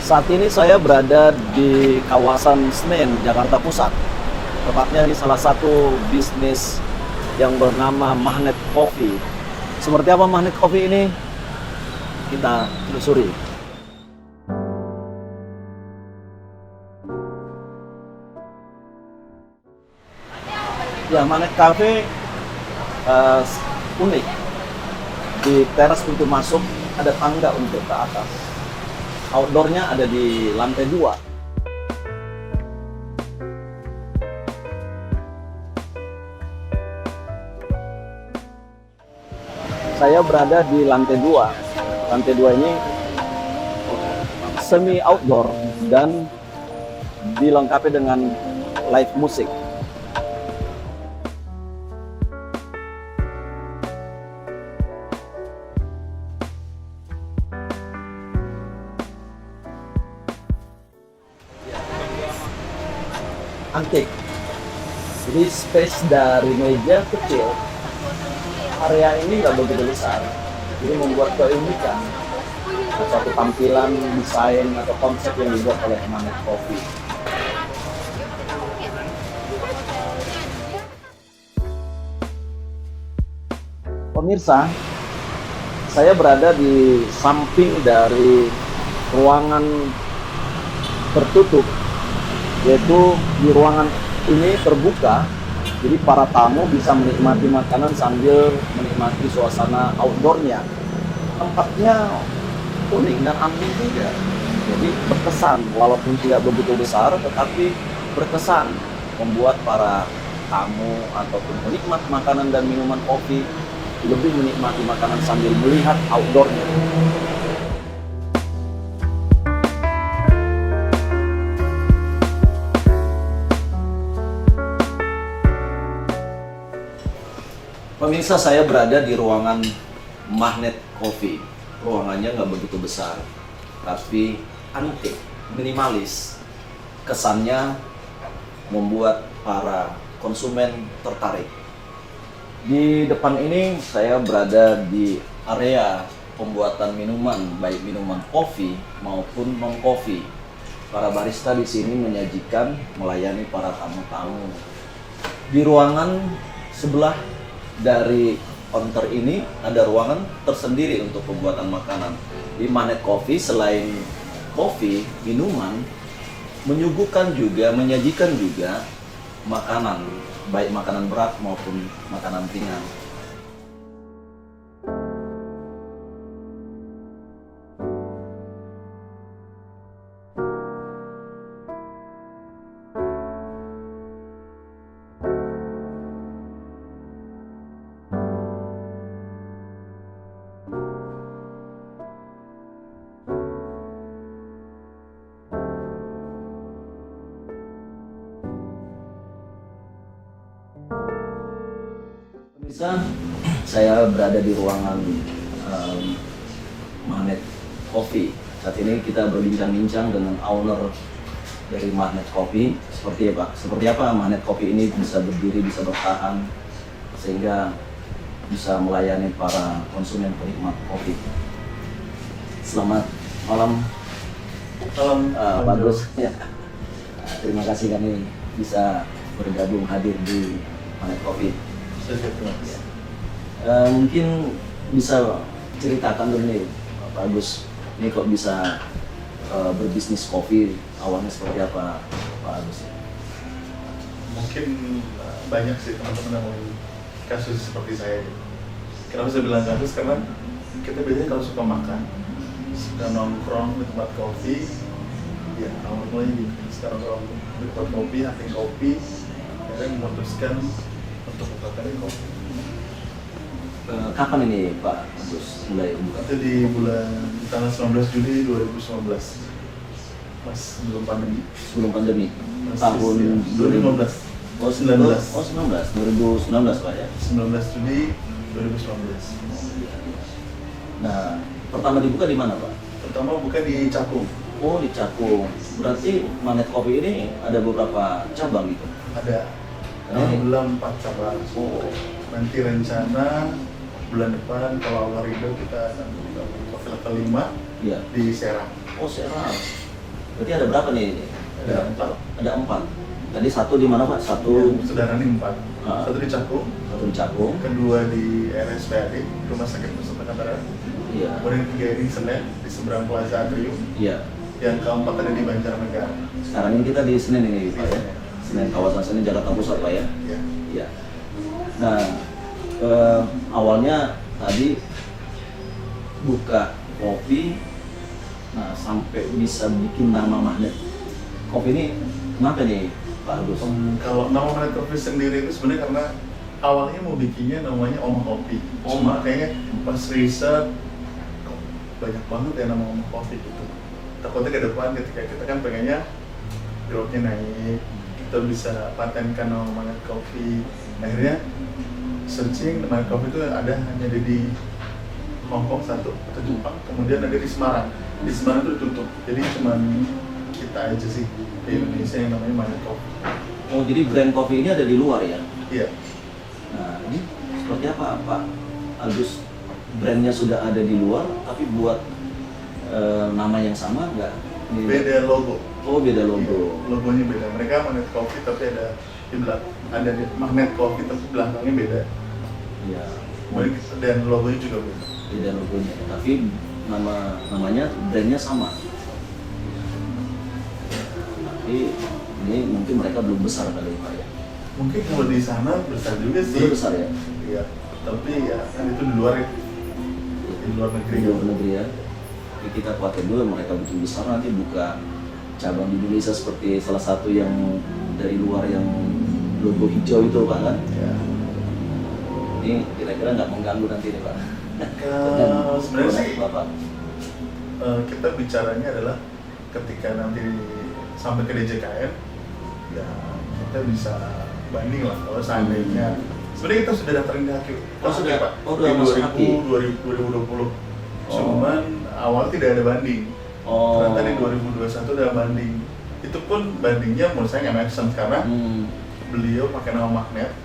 Saat ini saya berada di kawasan Senen, Jakarta Pusat. Tepatnya di salah satu bisnis yang bernama Magnet Coffee. Seperti apa Magnet Coffee ini? Kita telusuri. Ya, Magnet Cafe unik. Di teras pintu masuk ada tangga untuk ke atas. Outdoornya ada di lantai 2. Saya berada di lantai 2. Lantai 2 ini semi outdoor dan dilengkapi dengan live musik. Antik. Jadi space dari meja kecil, area ini nggak begitu besar, jadi membuat keunikan suatu tampilan, desain atau konsep yang dibuat oleh Magnet Coffee. Pemirsa, saya berada di samping dari ruangan tertutup, yaitu di ruangan ini terbuka, jadi para tamu bisa menikmati makanan sambil menikmati suasana outdoornya. Tempatnya unik dan antik juga, jadi berkesan walaupun tidak begitu besar, tetapi berkesan membuat para tamu ataupun penikmat makanan dan minuman kopi lebih menikmati makanan sambil melihat outdoornya. Pemirsa, saya berada di ruangan Magnet Coffee. Ruangannya nggak begitu besar, tapi antik, minimalis. Kesannya membuat para konsumen tertarik. Di depan ini saya berada di area pembuatan minuman, baik minuman kopi maupun non-kopi. Para barista di sini menyajikan, melayani para tamu-tamu. Di ruangan sebelah dari counter ini ada ruangan tersendiri untuk pembuatan makanan. Di Magnet Coffee selain kopi, minuman, menyajikan juga makanan, baik makanan berat maupun makanan ringan. Pemirsa, saya berada di ruangan Magnet Coffee. Saat ini kita berbincang-bincang dengan owner dari Magnet Coffee. Seperti apa Magnet Coffee ini bisa berdiri, bisa bertahan, sehingga bisa melayani para konsumen penikmat kopi. Selamat malam. Salam, Pak Agus. Ya. Terima kasih kami bisa bergabung hadir di Magnet Coffee. Mungkin bisa ceritakan dulu nih Pak Agus, ini kok bisa berbisnis kopi, awalnya seperti apa Pak Agus? Mungkin banyak sih teman-teman yang mau kasus seperti saya. Kenapa saya bilang kasus? Karena kita biasanya kalau suka makan, suka nongkrong di tempat kopi, ya awalnya gitu. Sekarang nongkrong di tempat kopi, hunting kopi, akhirnya memutuskan untuk buka kopi. Kapan ini Pak Agus mulai buka? Itu di tanggal 19 Juli 2019, pas sebelum pandemi. Sebelum pandemi? Tahun 2015. Oh 19. Oh 2019 Pak ya? 19 Juli 2019. Nah, pertama dibuka di mana Pak? Pertama buka di Cakung. Oh di Cakung. Berarti Magnet Coffee ini ada beberapa cabang gitu? Ada. Belum 4 cabang. Oh. Nanti rencana bulan depan kalau Allah ridho kita akan buka coffee level 5 Iya. di Serang. Oh Serang. Berarti ada berapa nih? Ada 4. Ada 4. Tadi satu di mana Pak? Satu Saudara ini 4. Ah. Satu di Cakung, satu di Cakung. kedua di RSPAD, Rumah Sakit Pusat Angkatan. Iya. Kemudian ketiga ini Senen di seberang Plaza Atrium. Iya. Yang keempat ada di Banjarnegara. Sekarang ini kita di Senen ini Pak ya. Senen, kawasan Senen Jakarta Pusat Pak ya. Ya. Iya. Nah, awalnya tadi buka kopi, nah sampai bisa bikin nama Magnet Kopi ini kenapa nih Pak Agus? Kalau nama Magnet Coffee sendiri itu sebenarnya karena awalnya mau bikinnya namanya Oma Kopi. Cuma kayaknya pas riset kok banyak banget ya nama Oma Kopi gitu. Takutnya ke depan ketika kita kan pengennya growth-nya naik, kita bisa patenkan nama Magnet Coffee. Akhirnya searching Magnet Coffee itu ada hanya di Hong Kong satu atau Jepang, kemudian ada di Semarang. Di Semarang itu ditutup, jadi cuman kita aja sih di Indonesia yang namanya Magnet Coffee. Oh, jadi brand kopi ini ada di luar ya? Iya. Nah, ini seperti apa Pak Agus? Brandnya sudah ada di luar, tapi buat nama yang sama nggak? Ini- Beda logo. Oh, beda Iya, logo. logonya beda. Mereka Magnet Coffee tapi ada di belakang, ada di Magnet Coffee tapi belakangnya beda. Iya. Dan logonya juga beda. Beda logonya, tapi namanya brandnya sama. Tapi ini mungkin mereka belum besar kali Pak ya. Mungkin kalau di sana besar juga sih. Belum besar ya? Iya. Tapi ya kan itu di luar ya. Di luar negeri. Di luar negeri ya. Tapi kita khawatir dulu mereka betul besar nanti buka cabang di Indonesia seperti salah satu yang dari luar yang logo hijau itu Pak kan? Ya. Ini kira-kira nggak mengganggu nanti nih Pak? Kalau sebenarnya sih Bapak. kita bicaranya adalah ketika nanti sampai ke DJKN ya kita bisa banding lah kalau seandainya sebenarnya kita sudah daftarin di HQ. Oh, sudah? Pak. Oh, Di udah masuk HQ. 2020. Oh. Cuman awal tidak ada banding. Oh. Ternyata di 2021 ada banding. Itu pun bandingnya menurut saya nggak make sense karena beliau pakai nama Magnet,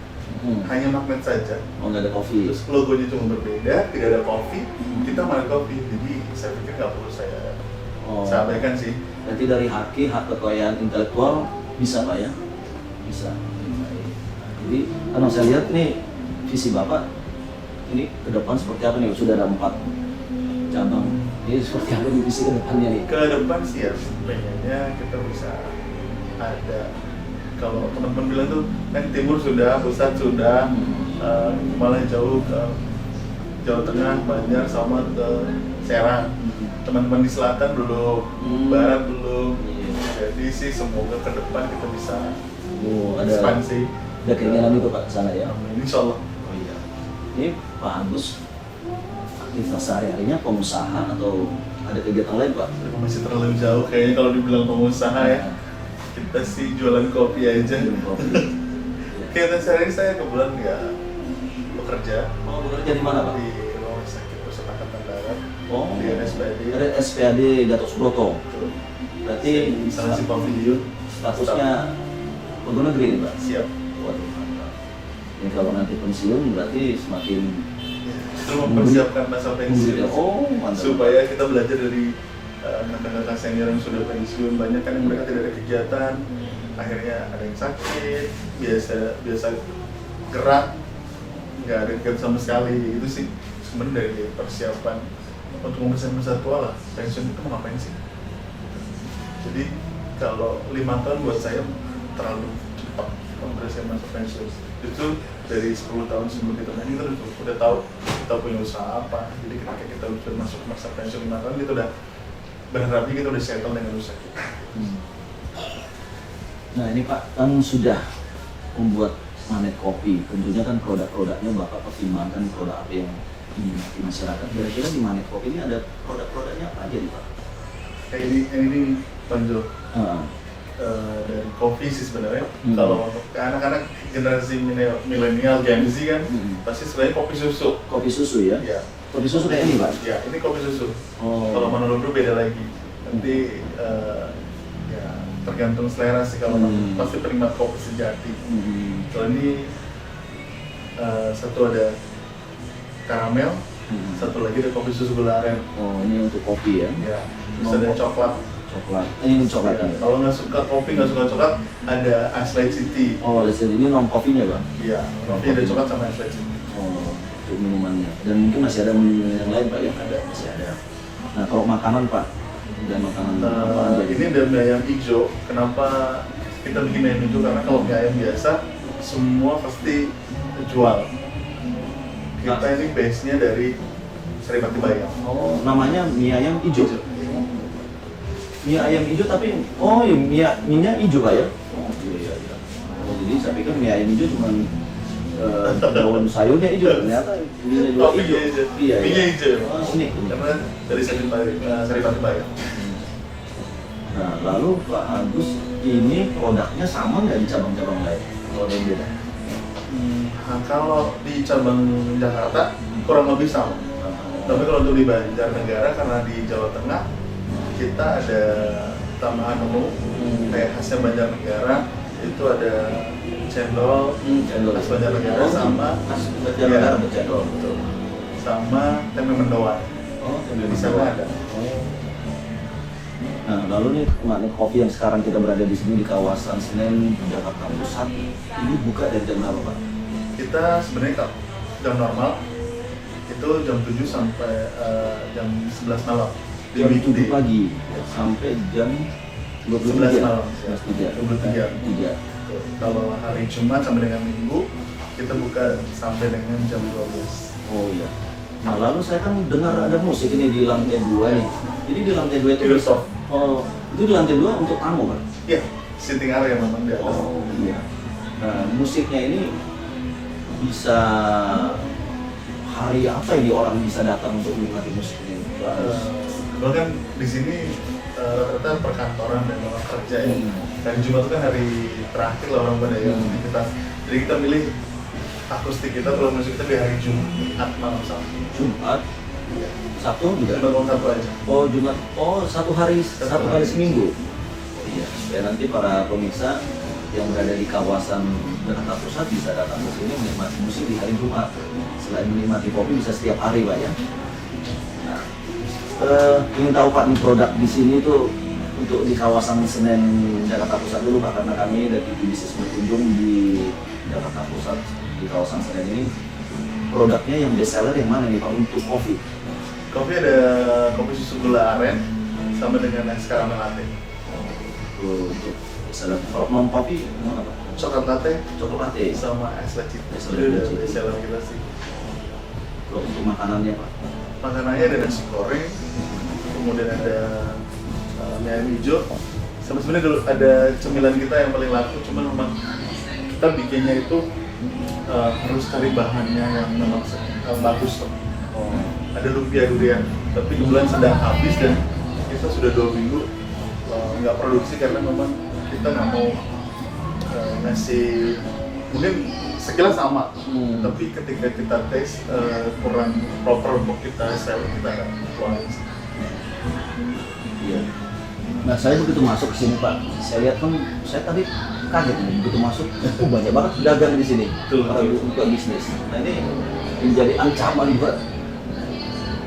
hanya Magnet saja. Oh, nggak ada kopi. Terus logonya cuma berbeda, tidak ada kopi, kita Magnet Coffee. Jadi saya pikir nggak perlu saya abaikan sih. Berarti dari hak kekayaan intelektual bisa Pak ya? Bisa. Jadi kalau saya lihat nih visi Bapak ini ke depan seperti apa nih? Sudah ada 4 cabang. Ini seperti apa nih visi ke depannya nih? Ke depan sih ya pengennya kita bisa ada, kalau teman-teman bilang tuh kan timur sudah, pusat sudah, malah jauh ke Jawa Tengah, Banjar, sama ke Serang. Teman-teman di selatan belum, barat belum. Jadi sih semoga ke depan kita bisa Oh, ada ekspansi. ada keinginan itu Pak ke sana ya? Amin, insya Allah. Oh iya. Ini Pak Agus aktivitas sehari-harinya pengusaha atau ada kegiatan lain Pak? Masih terlalu jauh kayaknya kalau dibilang pengusaha ya. Kita sih jualan kopi aja. Jualan kopi. Kegiatan sehari saya kebetulan ya bekerja Oh, bekerja di mana Pak? di Rumah Sakit Pusat Angkatan Darat. Oh, Di RSPAD. ada SPAD Gatot Subroto. Betul. Berarti instalasi pavilion statusnya pegawai negeri nih Pak? siap. Waduh, mantap. Ini kalau nanti pensiun berarti semakin Itu mempersiapkan masa pensiun. Oh, mantap. Supaya kita belajar dari rekan-rekan senior yang sudah pensiun. Banyak kan yang mereka tidak ada kegiatan, akhirnya ada yang sakit, biasa gerak, nggak ada kegiatan sama sekali. Itu sih sebenarnya dari persiapan untuk mempersiapkan masa tua lah. Pensiun itu mau ngapain sih? Jadi kalau 5 tahun buat saya terlalu cepat mempersiapkan masa pensiun. Itu dari 10 tahun sebelum kita main kita udah tahu kita punya usaha apa. Jadi ketika kita udah masuk masa pensiun 5 tahun kita udah berharapnya kita udah settle dengan usaha kita. Nah ini Pak kan sudah membuat Magnet Kopi, tentunya kan produk-produknya Bapak pertimbangkan produk apa yang diminati masyarakat. Kira-kira di Magnet Kopi ini ada produk-produknya apa aja nih Pak? Kayak ini Panjo. Dari kopi sih sebenarnya. Kalau untuk anak-anak generasi milenial Gen Z kan pasti sebenarnya kopi susu. Kopi susu ya? Iya. Kopi susu kayak ini Pak? Ya, ini kopi susu. Oh. Kalau Manado beda lagi. Nanti ya tergantung selera sih kalau pasti penikmat kopi sejati. Kalau ini satu ada karamel, satu lagi ada kopi susu gula aren. Oh ini untuk kopi ya? Ya. Terus ada coklat Coklat. Ini Ya, coklatnya. kalau nggak suka kopi, nggak suka coklat, ada Ice Latte Tea. Oh, di sini ini non kopinya bang. Iya, kopi ada coklat sama Ice Latte Tea. Oh, untuk minumannya. Dan mungkin masih ada minuman yang lain pak ya? Ada. Masih ada. Nah kalau makanan pak, ada makanan apa aja? Ini ada mie ayam hijau. Kenapa kita bikin mie ayam hijau? Karena kalau mie ayam biasa, semua pasti jual. Kita ini base-nya dari Saripati Bayam. Oh, namanya mie ayam hijau. Mie ayam hijau tapi oh ya mie-nya hijau pak ya? Oh iya iya. Oh, jadi saya pikir mie ayam hijau cuma daun sayurnya hijau, ternyata mie-nya juga Oh, hijau. mie-nya hijau. Iya. Mie-nya hijau. Oh, unik. Karena dari Saripati Bayam. Nah, lalu Pak Agus ini produknya sama nggak di cabang-cabang lain? Kalau ada yang beda? Nah, kalau di cabang Jakarta kurang lebih sama. Tapi kalau untuk di Banjarnegara karena di Jawa Tengah kita ada tambahan menu kayak khasnya Banjarnegara itu ada cendol, Cendol. khas Banjarnegara sama khas Banjarnegara Iya, cendol. betul. Sama tempe mendoan. Oh, Di sana ada. Oh. Nah, lalu nih Magnet Coffee yang sekarang kita berada di sini di kawasan Senen, Jakarta Pusat, ini buka dari jam berapa Pak? Kita sebenarnya kalau jam normal itu jam 7 sampai jam 11 malam. Di Jam 7 weekday. pagi sampai jam 11 malam. 23. 23. Kalau hari Jumat sampai dengan Minggu kita buka sampai dengan jam 12. Oh iya. Nah, lalu saya kan dengar ada musik ini di lantai 2 nih. Jadi di lantai 2 itu Hilltop. Oh, itu di lantai 2 untuk tamu Pak? Iya, sitting area memang di atas. Oh iya. Nah, musiknya ini bisa hari apa ini orang bisa datang untuk menikmati musik ini? Bahkan di sini rata-rata perkantoran dan orang kerja ya. Hmm. Dan Jumat itu kan hari terakhir lah orang pada ya. Jadi kita milih akustik kita kalau musik kita di hari Jumat malam Sabtu. Jumat, Sabtu juga? Jumat malam Sabtu aja. Oh Jumat, oh satu hari seminggu. Oh iya, supaya nanti para pemirsa yang berada di kawasan Jakarta Pusat bisa datang ke sini menikmati musik di hari Jumat. Selain menikmati kopi bisa setiap hari Pak ya. Nah, ingin tahu Pak nih produk di sini tuh untuk di kawasan Senen Jakarta Pusat dulu Pak, karena kami dari TV Bisnis berkunjung di Jakarta Pusat di kawasan Senen ini. Produknya yang best seller yang mana nih Pak untuk kopi? Kopi ada kopi susu gula aren sama dengan es caramel latte. Untuk seller kalau non kopi mana Pak? Coklat latte Coklat latte. sama es leci. Es Itu udah leci. best seller kita sih. Kalau untuk makanannya Pak? Makanannya ada nasi goreng, kemudian ada mie ayam hijau, sama sebenarnya dulu ada cemilan kita yang paling laku, cuman memang kita bikinnya itu harus cari bahannya yang memang bagus loh. Ada lumpia durian, tapi kebetulan sedang habis dan kita sudah 2 minggu nggak produksi karena memang kita nggak mau ngasih mungkin sekilas sama, tapi ketika kita tes kurang proper untuk kita sell kita nggak keluarin. Iya. Nah saya begitu masuk ke sini Pak, saya lihat kan saya tadi kaget nih begitu masuk, banyak banget pedagang di sini, Betul, para betul. buka bisnis. Nah ini menjadi ancaman buat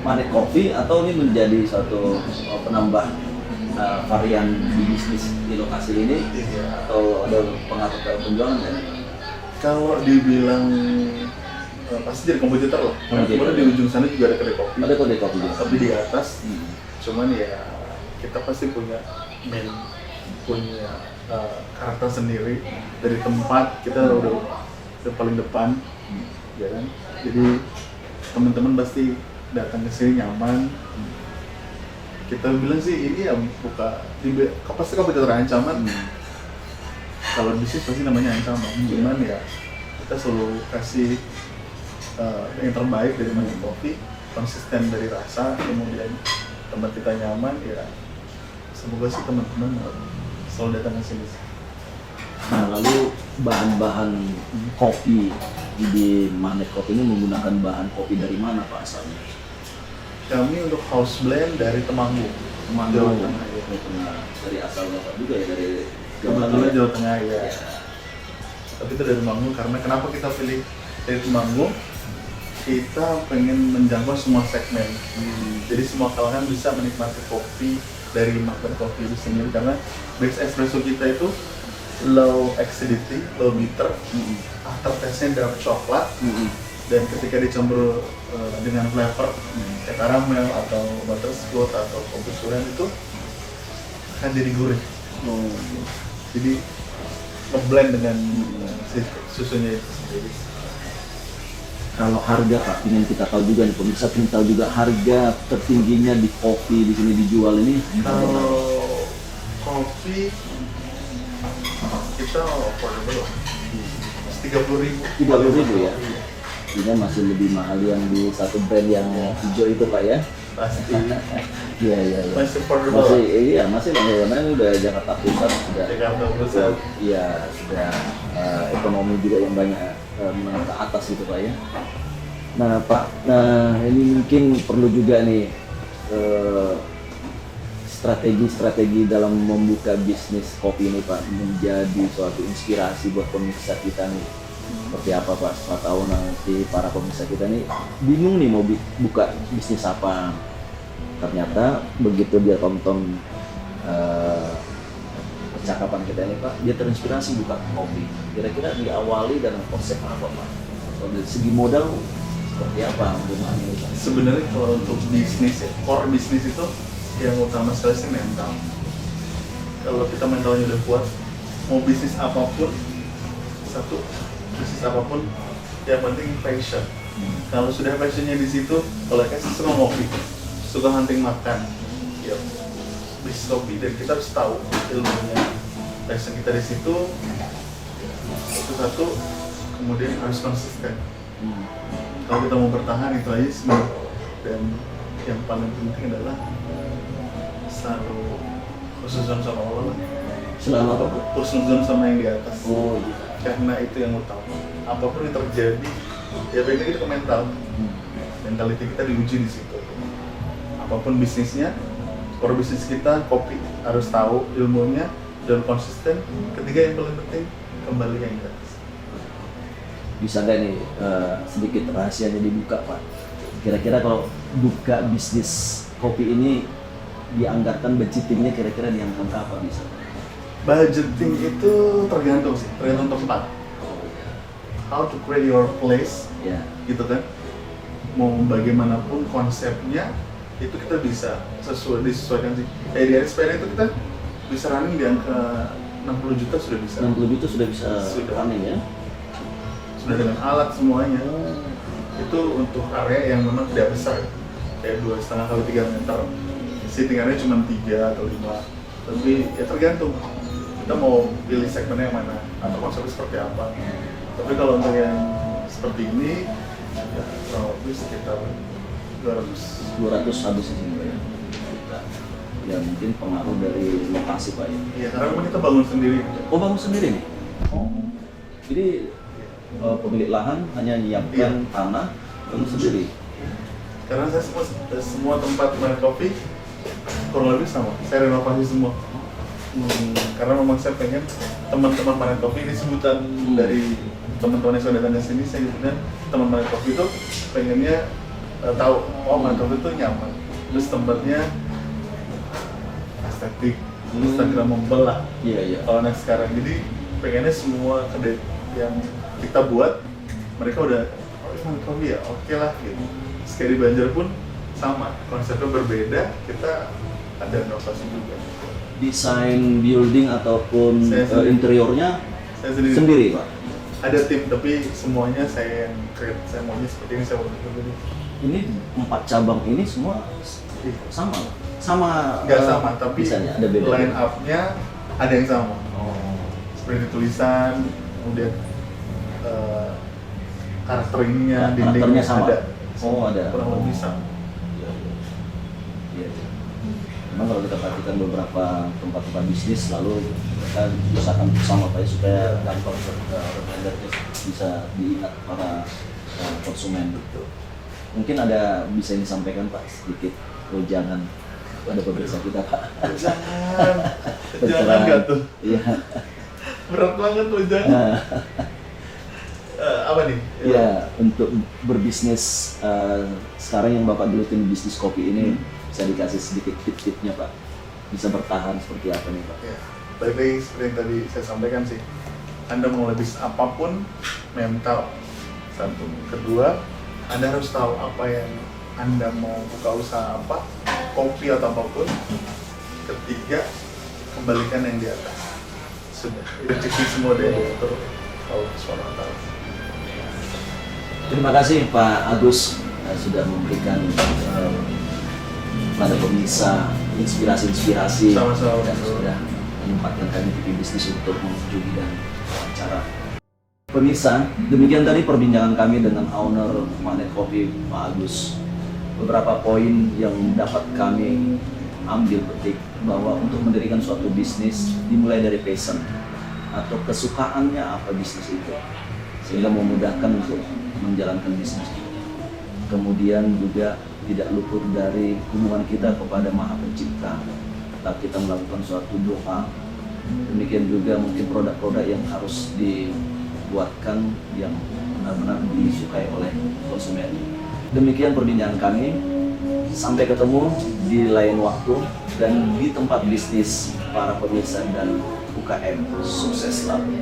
Magnet Coffee atau ini menjadi satu penambah varian di bisnis di lokasi ini Iya. atau ada pengatur penjualan kan? Kalau dibilang pasti jadi kompetitor lah. Kemudian di ujung sana juga ada kedai kopi. Ada kode kopi juga. Tapi di atas, Hmm. cuman ya kita pasti punya karakter sendiri dari tempat kita udah paling depan, ya kan. Jadi teman-teman pasti datang ke sini nyaman. Kita bilang sih ini ya pasti kompetitor ancaman. Kalau bisnis pasti namanya ancaman, cuman ya kita selalu kasih yang terbaik dari Magnet Coffee, konsisten dari rasa, kemudian tempat kita nyaman, ya semoga sih teman-teman selalu datang ke sini. Nah lalu bahan-bahan kopi di Magnet Coffee ini menggunakan bahan kopi dari mana Pak asalnya? Kami untuk house blend dari Temanggung, Jawa Tengah. Ya. Jawa Tengah. Dari asal Bapak juga ya dari Kebetulan Jawa Tengah ya. Ya. Tapi itu dari Temanggung karena kenapa kita pilih dari Temanggung? Kita pengen menjangkau semua segmen. Jadi semua kalangan bisa menikmati kopi dari Magnet Coffee itu sendiri, karena base espresso kita itu low acidity, low bitter, aftertaste-nya dark coklat, dan ketika dicampur dengan flavor kayak karamel atau butterscotch atau kopi suren itu akan jadi gurih. Jadi ngeblend dengan si susunya itu sendiri. Kalau harga Pak, ingin kita tahu juga nih, pemirsa ingin tahu juga harga tertingginya di kopi di sini dijual ini. Kalau kopi kita affordable lah, 30.000. 30.000 ya. Ini masih lebih mahal yang di satu brand yang hijau itu Pak ya. Pasti. Iya. Masih affordable. Masih karena ini udah Jakarta Pusat sudah. Jakarta Pusat. Iya, sudah ekonomi juga yang banyak menengah ke atas gitu Pak ya. Nah Pak, ini mungkin perlu juga nih strategi dalam membuka bisnis kopi ini Pak, menjadi suatu inspirasi buat pemirsa kita nih. Seperti apa Pak? Setelah tahu nanti para pemirsa kita nih bingung nih mau buka bisnis apa. Ternyata begitu dia tonton percakapan kita ini Pak, dia terinspirasi buka kopi. Kira-kira diawali dengan konsep apa Pak? Kalau dari segi modal seperti apa penggunaan ini Pak? Sebenarnya kalau untuk bisnis ya, core bisnis itu yang utama sekali sih mental. Kalau kita mentalnya udah kuat, mau bisnis apapun, bisnis apapun, yang penting passion. Kalau sudah passionnya di situ, kalau kayak suka ngopi, suka hunting makan, ya bisnis kopi, dan kita harus tahu ilmunya, passion kita di situ. Itu satu, kemudian harus konsisten. Kalau kita mau bertahan itu aja sebenarnya. Dan yang paling penting adalah selalu khusnuzon sama Allah lah. Selalu apa Pak? Khusnuzon sama yang di atas. Oh iya. Karena itu yang utama. Apapun yang terjadi, ya balik lagi ke mental. Mentality kita diuji di situ. Apapun bisnisnya, core bisnis kita kopi, harus tahu ilmunya dan konsisten. Ketiga yang paling penting, kembali yang di atas. Bisa nggak nih sedikit rahasianya dibuka Pak? Kira-kira kalau buka bisnis kopi ini dianggarkan budgetingnya kira-kira di angka berapa bisa? Budgeting itu tergantung tempat. How to create your place, Ya. gitu kan? Mau bagaimanapun konsepnya itu kita bisa disesuaikan sih. Kayak di sepeda itu kita bisa running di angka 60 juta sudah bisa. 60 juta sudah bisa Sudah. running ya? Sudah dengan alat semuanya. Itu untuk area yang memang tidak besar, kayak 2,5 kali 3 meter. Sitting area cuma 3 atau 5. Tapi ya tergantung kita mau pilih segmennya yang mana atau konsepnya seperti apa. Tapi kalau untuk yang seperti ini ya kurang lebih sekitar 200 habis di sini Pak ya? Ya mungkin pengaruh dari lokasi Pak ya? Iya, karena memang kita bangun sendiri. Oh bangun sendiri nih? Oh. Jadi pemilik lahan hanya menyiapkan tanah bangun sendiri? Karena saya semua tempat main kopi kurang lebih sama, saya renovasi semua. Karena memang saya pengen teman-teman Manet Coffee ini sebutan dari teman-teman yang sudah datang ke sini, saya sebutnya teman Manet Coffee itu pengennya tahu, oh Manet Coffee itu nyaman, terus tempatnya estetik, instagramable lah. Iya. Kalau anak sekarang, jadi pengennya semua kedai yang kita buat mereka udah, oh ini Manet Coffee ya, oke lah gitu. Sekali di Banjar pun sama, konsepnya berbeda, kita ada inovasi juga. Desain building ataupun interiornya Saya sendiri Pak? Ada tim, tapi semuanya saya yang create, saya maunya seperti ini, saya mau seperti ini. Ini 4 cabang ini semua sama? Sama? Nggak sama, tapi desainnya ada beda? line up-nya ada yang sama. Oh. Seperti tulisan, kemudian karakter ininya, Karakternya dindingnya sama? ada. Oh ada. Kurang lebih sama. Iya. Memang kalau kita perhatikan beberapa tempat-tempat bisnis lalu kita usahakan bersama Pak ya, supaya gampang order bisa diingat para konsumen gitu. Mungkin ada bisa disampaikan Pak sedikit jangan pada pemirsa kita Pak. Jangan nggak tuh? Iya. Berat banget tuh jangan. Apa nih? Ya untuk berbisnis sekarang yang Bapak gelutin bisnis kopi ini bisa dikasih sedikit tip-tipnya Pak? bisa bertahan seperti apa nih Pak? Ya, balik lagi seperti yang tadi saya sampaikan sih, Anda mau lebih apapun mental. Satu, kedua, Anda harus tahu apa yang Anda mau buka usaha apa, kopi atau apapun. Ketiga, kembalikan yang di atas. Sudah, itu cuci semua dari diatur Allah SWT. Terima kasih Pak Agus sudah memberikan pada pemirsa inspirasi-inspirasi Sama-sama. dan sudah menyempatkan kami di bisnis untuk mengunjungi dan wawancara. Pemirsa, demikian tadi perbincangan kami dengan owner Magnet Coffee Pak Agus. Beberapa poin yang dapat kami ambil petik bahwa untuk mendirikan suatu bisnis dimulai dari passion atau kesukaannya apa bisnis itu, sehingga memudahkan untuk menjalankan bisnis itu. Kemudian juga tidak luput dari hubungan kita kepada Maha Pencipta, tetap kita melakukan suatu doa. Demikian juga mungkin produk-produk yang harus dibuatkan yang benar-benar disukai oleh konsumen. Demikian perbincangan kami. Sampai ketemu di lain waktu dan di tempat bisnis para pemirsa dan UKM. Sukses selalu.